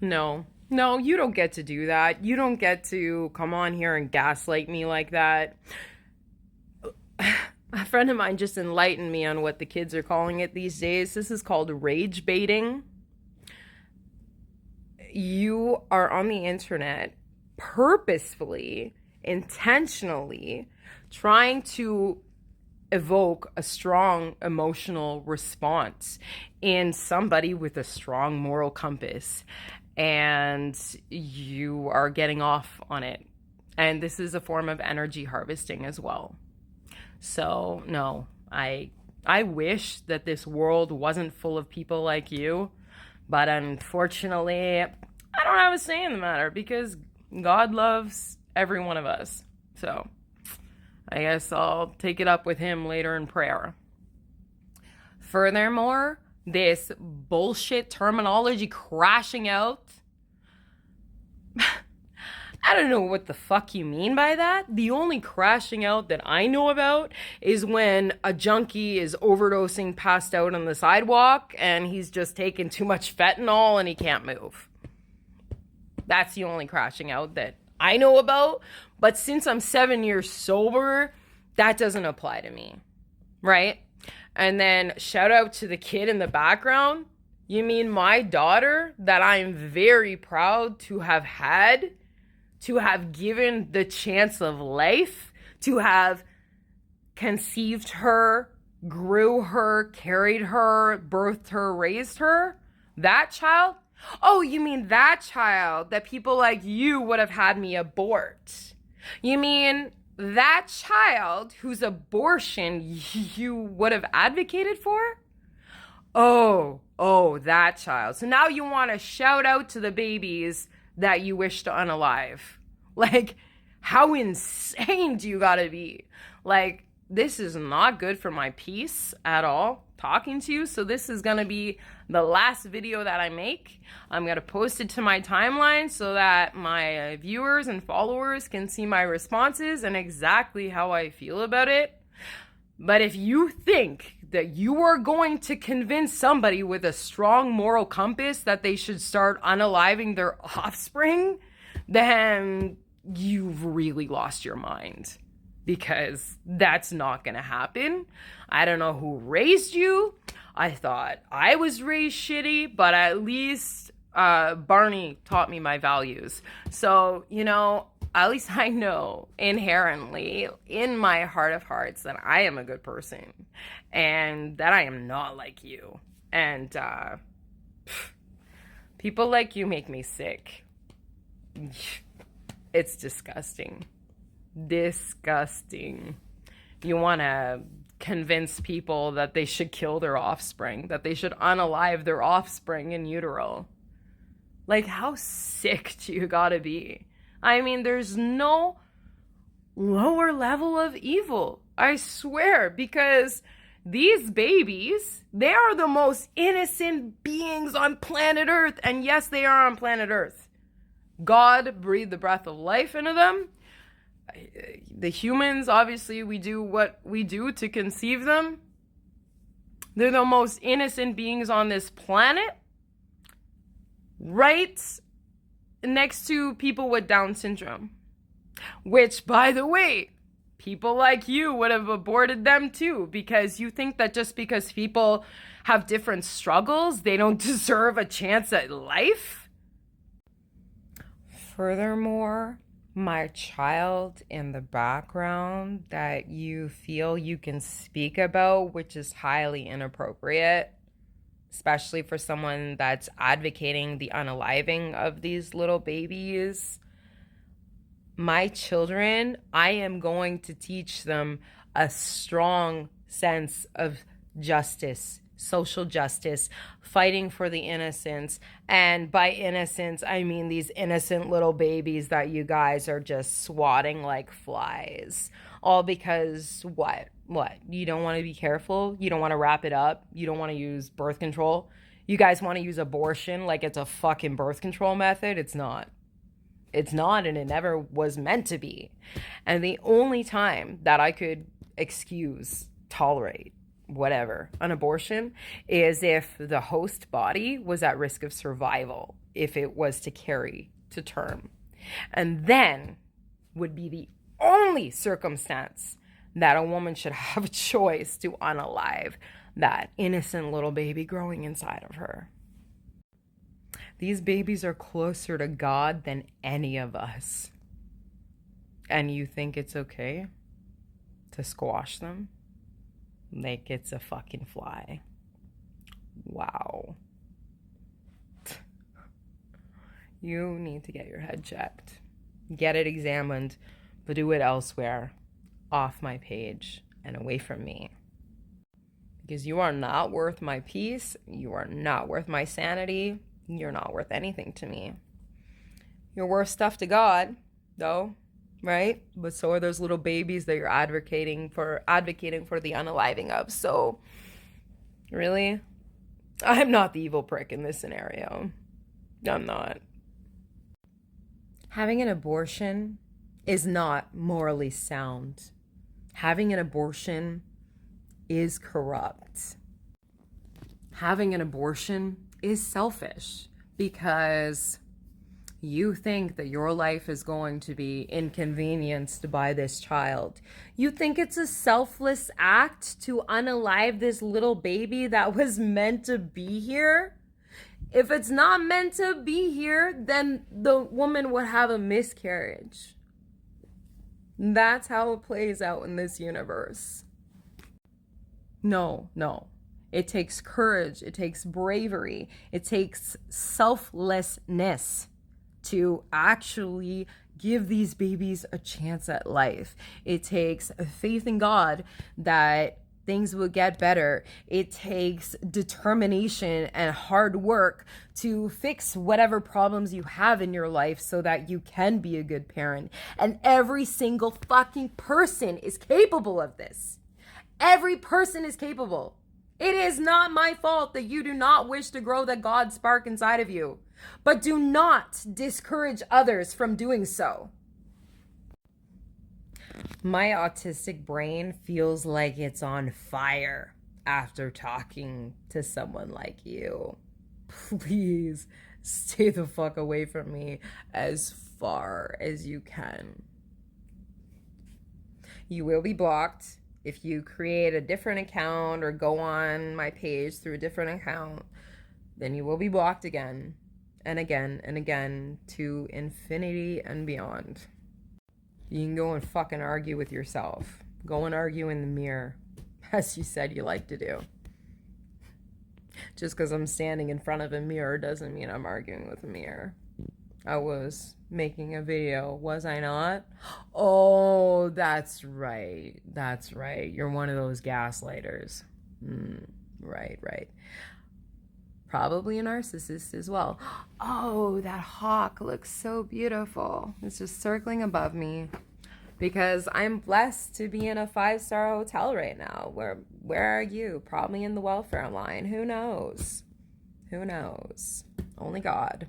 No. No, you don't get to do that. You don't get to come on here and gaslight me like that. A friend of mine just enlightened me on what the kids are calling it these days. This is called rage baiting. You are on the internet purposefully, intentionally trying to evoke a strong emotional response in somebody with a strong moral compass, and you are getting off on it. And this is a form of energy harvesting as well. So, no, I wish that this world wasn't full of people like you, but unfortunately, I don't have a say in the matter because God loves every one of us. So, I guess I'll take it up with him later in prayer. Furthermore, this bullshit terminology crashing out. I don't know what the fuck you mean by that. The only crashing out that I know about is when a junkie is overdosing, passed out on the sidewalk, and he's just taken too much fentanyl and he can't move. That's the only crashing out that I know about. But since I'm 7 years sober, that doesn't apply to me, right? And then shout out to the kid in the background. You mean my daughter that I'm very proud to have had, to have given the chance of life, to have conceived her, grew her, carried her, birthed her, raised her? That child? Oh, you mean that child that people like you would have had me abort? You mean that child whose abortion you would have advocated for? Oh, that child. So now you want to shout out to the babies that you wish to unalive. Like, how insane do you gotta be? Like, this is not good for my peace at all, talking to you. So this is gonna be the last video that I make. I'm gonna post it to my timeline so that my viewers and followers can see my responses and exactly how I feel about it. But if you think that you are going to convince somebody with a strong moral compass that they should start unaliving their offspring, then you've really lost your mind, because that's not gonna happen. I don't know who raised you. I thought I was raised shitty, but at least Barney taught me my values. So, at least I know inherently in my heart of hearts that I am a good person and that I am not like you. And people like you make me sick. It's disgusting. Disgusting. You want to convince people that they should kill their offspring, that they should unalive their offspring in utero. Like, how sick do you gotta be? I mean, there's no lower level of evil, I swear, because these babies, they are the most innocent beings on planet Earth. And yes, they are on planet Earth. God breathed the breath of life into them. The humans, obviously, we do what we do to conceive them. They're the most innocent beings on this planet, right next to people with Down syndrome. Which, by the way, people like you would have aborted them too, because you think that just because people have different struggles, they don't deserve a chance at life. Furthermore, my child in the background that you feel you can speak about, which is highly inappropriate, especially for someone that's advocating the unaliving of these little babies. My children, I am going to teach them a strong sense of justice, social justice, fighting for the innocents. And by innocents, I mean these innocent little babies that you guys are just swatting like flies. All because what? You don't want to be careful? You don't want to wrap it up? You don't want to use birth control? You guys want to use abortion like it's a fucking birth control method? It's not. It's not, and it never was meant to be. And the only time that I could tolerate, whatever, an abortion is if the host body was at risk of survival. if it was to carry to term. And then would be the only circumstance that a woman should have a choice to unalive that innocent little baby growing inside of her. These babies are closer to God than any of us. And you think it's okay to squash them like it's a fucking fly? Wow. You need to get your head checked. Get it examined, but do it elsewhere, off my page and away from me. Because you are not worth my peace. You are not worth my sanity. You're not worth anything to me. You're worth stuff to God, though, right? But so are those little babies that you're advocating for the unaliving of. So, really, I'm not the evil prick in this scenario. I'm not. Having an abortion is not morally sound. Having an abortion is corrupt. Having an abortion is selfish because you think that your life is going to be inconvenienced by this child. You think it's a selfless act to unalive this little baby that was meant to be here? If it's not meant to be here, then the woman would have a miscarriage. That's how it plays out in this universe. No. It takes courage. It takes bravery. It takes selflessness to actually give these babies a chance at life. It takes faith in God that things will get better. It takes determination and hard work to fix whatever problems you have in your life so that you can be a good parent. And every single fucking person is capable of this. Every person is capable. It is not my fault that you do not wish to grow that God spark inside of you. But do not discourage others from doing so. My autistic brain feels like it's on fire after talking to someone like you. Please stay the fuck away from me as far as you can. You will be blocked. If you create a different account or go on my page through a different account, then you will be blocked again and again and again to infinity and beyond. You can go and fucking argue with yourself. Go and argue in the mirror, as you said you like to do. Just because I'm standing in front of a mirror doesn't mean I'm arguing with a mirror. I was making a video, was I not? Oh, that's right. That's right. You're one of those gaslighters. Right. Probably a narcissist as well. Oh, that hawk looks so beautiful. It's just circling above me because I'm blessed to be in a 5-star hotel right now. Where are you? Probably in the welfare line. Who knows? Only God.